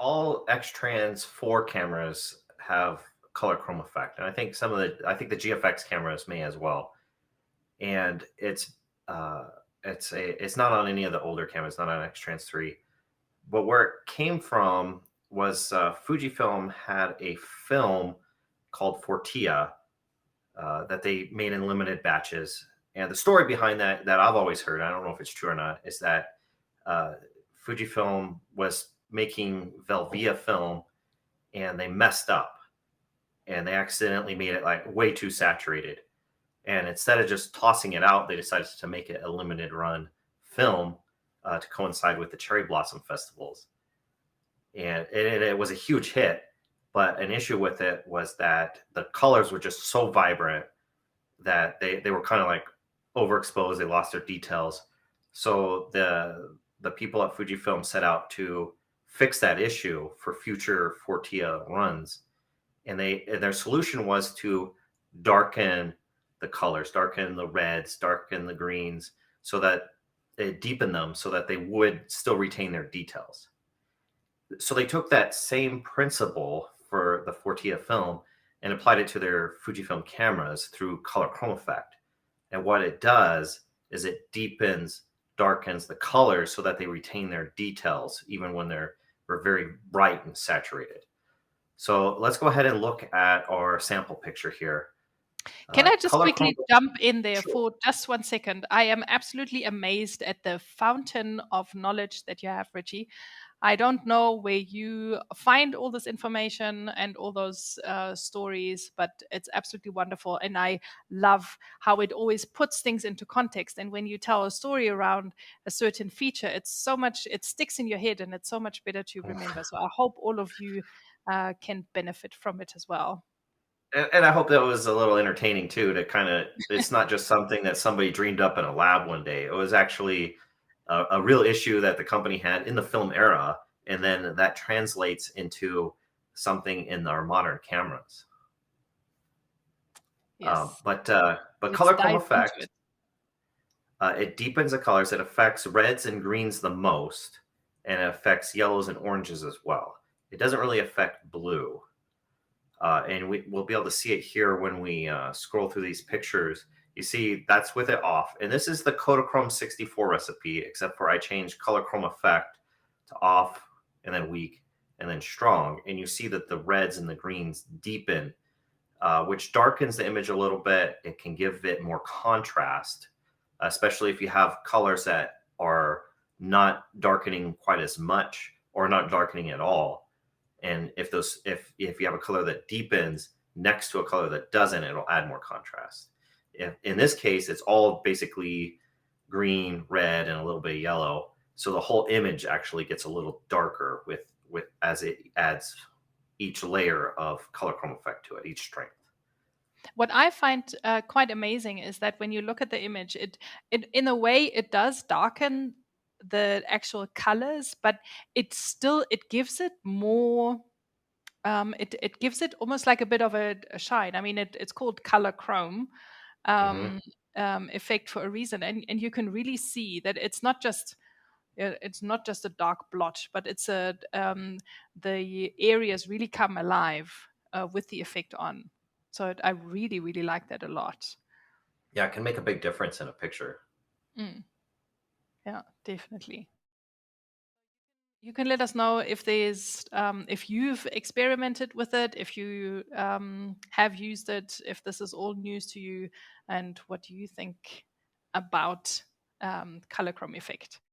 all X-Trans 4 cameras have color chrome effect, and I think the GFX cameras may as well. And uh, it's not on any of the older cameras, not on X-Trans 3. But where it came from was Fujifilm had a film called Fortia that they made in limited batches. And the story behind that I've always heard, I don't know if it's true or not, is that uh, Fujifilm was making Velvia film and they messed up and they accidentally made it like way too saturated. And instead of just tossing it out, they decided to make it a limited run film to coincide with the cherry blossom festivals. And it was a huge hit. But an issue with it was that the colors were just so vibrant that they were kind of like overexposed. They lost their details. So the people at Fujifilm set out to fix that issue for future Fortia runs. And their solution was to darken the colors, darken the reds, darken the greens, so that it deepened them so that they would still retain their details. So they took that same principle for the Fortia film and applied it to their Fujifilm cameras through color chrome effect. And what it does is it deepens, darkens the colors so that they retain their details, even when they're very bright and saturated. So let's go ahead and look at our sample picture here. Can I just quickly jump in there Sure. for just 1 second? I am absolutely amazed at the fountain of knowledge that you have, Ritchie. I don't know where you find all this information and all those stories, but it's absolutely wonderful. And I love how it always puts things into context. And when you tell a story around a certain feature, it sticks in your head and it's so much better to remember. So I hope all of you can benefit from it as well. And I hope that was a little entertaining too, to kind of, it's not just something that somebody dreamed up in a lab one day. It was actually a real issue that the company had in the film era. And then that translates into something in our modern cameras. Yes. But Let's color chrome dive into effect, it. it deepens the colors. It affects reds and greens the most, and it affects yellows and oranges as well. It doesn't really affect blue. And we'll be able to see it here when we scroll through these pictures. You see that's with it off. And this is the Kodachrome 64 recipe, except for I changed color chrome effect to off and then weak and then strong. And you see that the reds and the greens deepen, which darkens the image a little bit. It can give it more contrast, especially if you have colors that are not darkening quite as much or not darkening at all. And if you have a color that deepens next to a color that doesn't, it'll add more contrast. In this case, it's all basically green, red, and a little bit of yellow. So the whole image actually gets a little darker with as it adds each layer of color chrome effect to it, each strength. What I find quite amazing is that when you look at the image, it in a way it does darken the actual colors, but it gives it more. It gives it almost like a bit of a shine. I mean, it's called color chrome Hmm. effect for a reason, and you can really see that it's not just a dark blotch, but the areas really come alive with the effect on. So I really, really like that a lot. Yeah, it can make a big difference in a picture. Mm, yeah, definitely. You can let us know if you've experimented with it, if you have used it, if this is all news to you, and what do you think about color chrome effect.